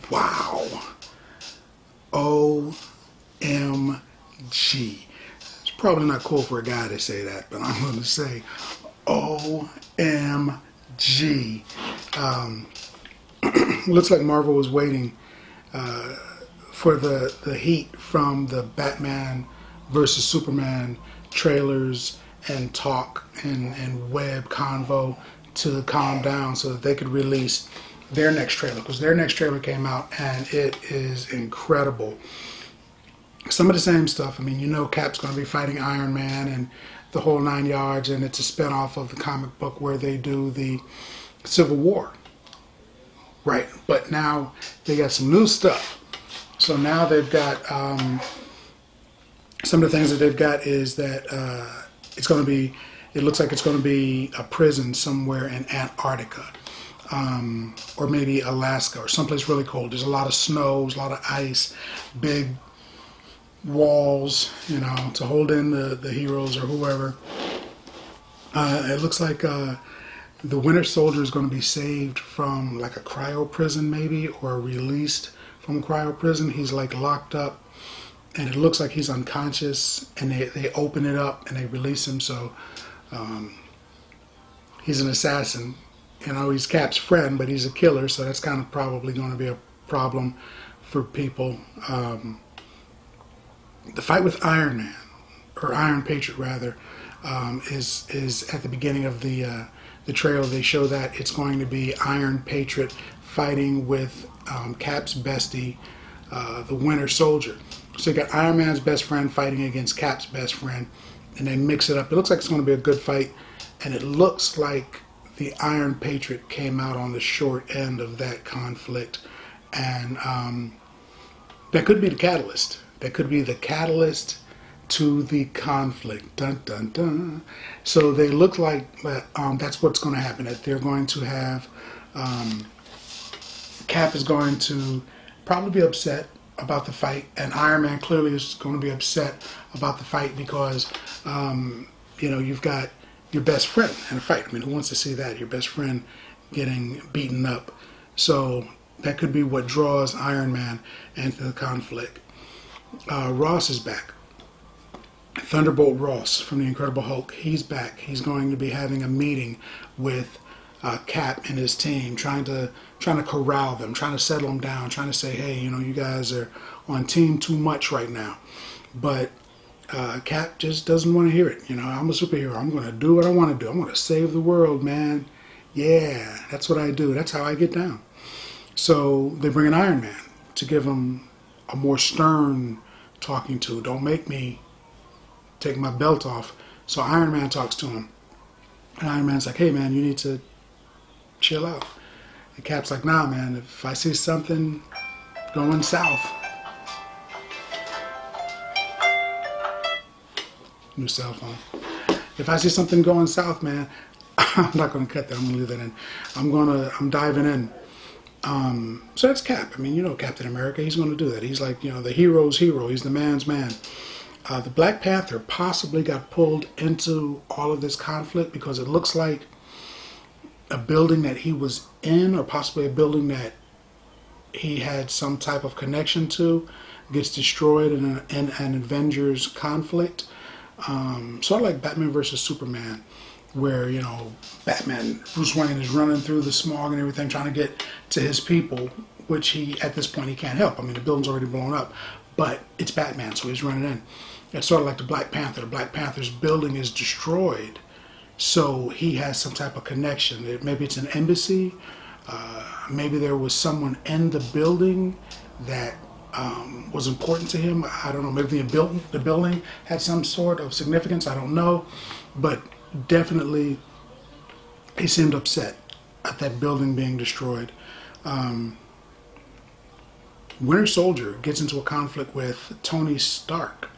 Wow. OMG. It's probably not cool for a guy to say that, but I'm going to say OMG. Looks like Marvel was waiting for the heat from the Batman versus Superman trailers and talk and web convo to calm down so that they could release their next trailer, because their next trailer came out and it is incredible. Some of the same stuff. I mean, you know, Cap's going to be fighting Iron Man and the whole 9 yards, and it's a spinoff of the comic book where they do the Civil War. Right, but now they got some new stuff. So now they've got some of the things that they've got is that it's going to be, it looks like it's going to be a prison somewhere in Antarctica. Or maybe Alaska or someplace really cold. There's a lot of snow, a lot of ice, big walls, you know, to hold in the heroes or whoever. It looks like the Winter Soldier is going to be saved from like a cryo prison maybe, or released from a cryo prison. He's like locked up and it looks like he's unconscious, and they open it up and they release him. So he's an assassin. You know, he's Cap's friend, but he's a killer, so that's kind of probably going to be a problem for people. The fight with Iron Man, or Iron Patriot rather, is at the beginning of the trailer. They show that it's going to be Iron Patriot fighting with Cap's bestie, the Winter Soldier. So you got Iron Man's best friend fighting against Cap's best friend, and they mix it up. It looks like it's going to be a good fight, and it looks like the Iron Patriot came out on the short end of that conflict, and that could be the catalyst. That could be the catalyst to the conflict. Dun dun dun. So they look like that's what's going to happen. That they're going to have Cap is going to probably be upset about the fight, and Iron Man clearly is going to be upset about the fight because you know, you've got your best friend in a fight. I mean, who wants to see that? Your best friend getting beaten up. So that could be what draws Iron Man into the conflict. Ross is back. Thunderbolt Ross from the Incredible Hulk. He's back. He's going to be having a meeting with Cap and his team, trying to corral them, trying to settle them down, trying to say, hey, you know, you guys are on team too much right now. But Cap just doesn't want to hear it. You know, I'm a superhero. I'm going to do what I want to do. I'm going to save the world, man. Yeah, that's what I do. That's how I get down. So they bring in Iron Man to give him a more stern talking to. Don't make me take my belt off. So Iron Man talks to him. And Iron Man's like, hey, man, you need to chill out. And Cap's like, nah, man, if I see something going south, new cell phone. If I see something going south, man, I'm not going to cut that. I'm going to leave that in. I'm diving in. So that's Cap. I mean, you know, Captain America, he's going to do that. He's like, you know, the hero's hero. He's the man's man. The Black Panther possibly got pulled into all of this conflict because it looks like a building that he was in, or possibly a building that he had some type of connection to, gets destroyed in an Avengers conflict. Sort of like Batman versus Superman, where, you know, Bruce Wayne is running through the smog and everything, trying to get to his people, which he, at this point, he can't help. I mean, the building's already blown up, but it's Batman, so he's running in. It's sort of like the Black Panther. The Black Panther's building is destroyed, so he has some type of connection. Maybe it's an embassy. Maybe there was someone in the building that was important to him. I don't know. Maybe the building had some sort of significance. I don't know. But definitely he seemed upset at that building being destroyed. Winter Soldier gets into a conflict with Tony Stark,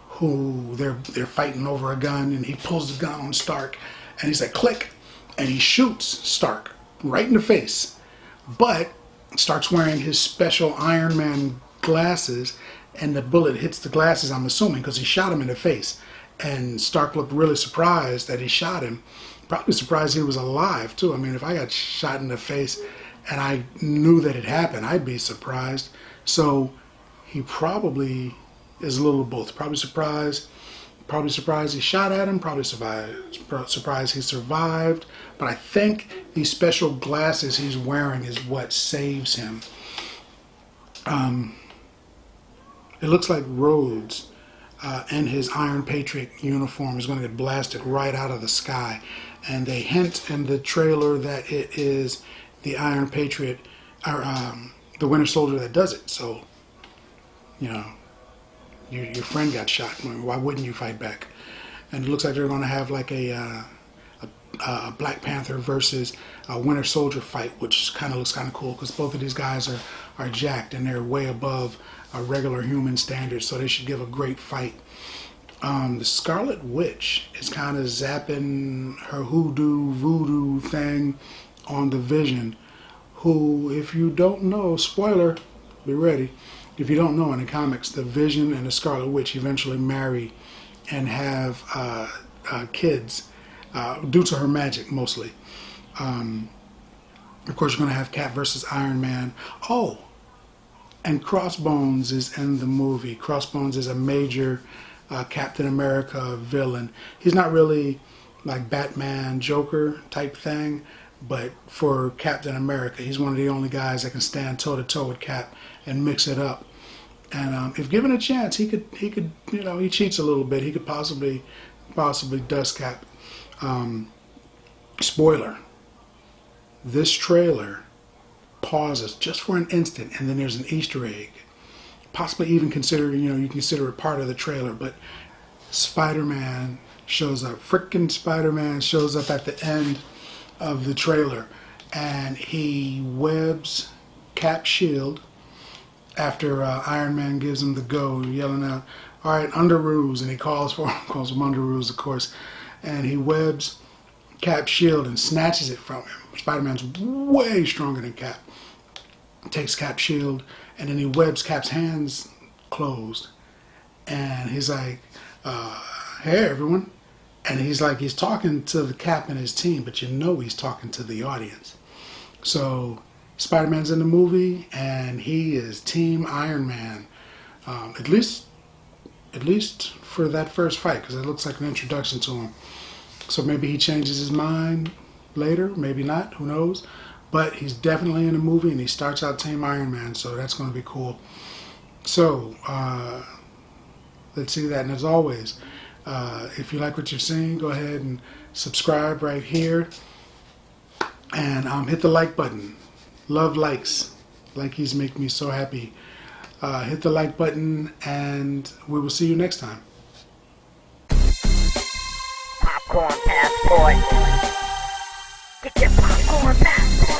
who they're fighting over a gun, and he pulls the gun on Stark, and he's like, click, and he shoots Stark right in the face. But Stark's wearing his special Iron Man glasses, and the bullet hits the glasses, I'm assuming, because he shot him in the face. And Stark looked really surprised that he shot him. Probably surprised he was alive, too. I mean, if I got shot in the face and I knew that it happened, I'd be surprised. So he probably is a little of both. Probably surprised he shot at him, probably surprised he survived. But I think these special glasses he's wearing is what saves him. It looks like Rhodes in his Iron Patriot uniform is going to get blasted right out of the sky. And they hint in the trailer that it is the Iron Patriot, or the Winter Soldier that does it. So, you know, your friend got shot. Why wouldn't you fight back? And it looks like they're going to have like a Black Panther versus a Winter Soldier fight, which kind of looks kind of cool because both of these guys are jacked and they're way above regular human standards, so they should give a great fight. The Scarlet Witch is kind of zapping her voodoo thing on the Vision, who, if you don't know, spoiler, be ready. If you don't know, in the comics, the Vision and the Scarlet Witch eventually marry and have kids due to her magic, mostly. Of course, you're going to have Cap versus Iron Man. Oh, and Crossbones is in the movie. Crossbones is a major Captain America villain. He's not really like Batman, Joker type thing, but for Captain America, he's one of the only guys that can stand toe to toe with Cap and mix it up. And if given a chance, he could, you know, he cheats a little bit. He could possibly dust Cap. Spoiler: this trailer pauses just for an instant, and then there's an Easter egg. Possibly even consider, you can consider it part of the trailer, but Spider-Man shows up. Frickin' Spider-Man shows up at the end of the trailer, and he webs Cap's shield after Iron Man gives him the go, yelling out, "All right, Underoos," and he calls him Underoos, of course, and he webs Cap's shield and snatches it from him. Spider-Man's way stronger than Cap. Takes Cap's shield, and then he webs Cap's hands closed, and he's like, "Hey everyone," and he's talking to the Cap and his team, but he's talking to the audience. So Spider-Man's in the movie, and he is Team Iron Man, at least for that first fight, because it looks like an introduction to him. So maybe he changes his mind later, maybe not, who knows. But he's definitely in the movie, and he starts out Team Iron Man, so that's going to be cool. So, let's see that. And as always, if you like what you're seeing, go ahead and subscribe right here. And hit the like button. Love likes. Likes make me so happy. Hit the like button, and we will see you next time. Popcorn passport. Get your popcorn passport.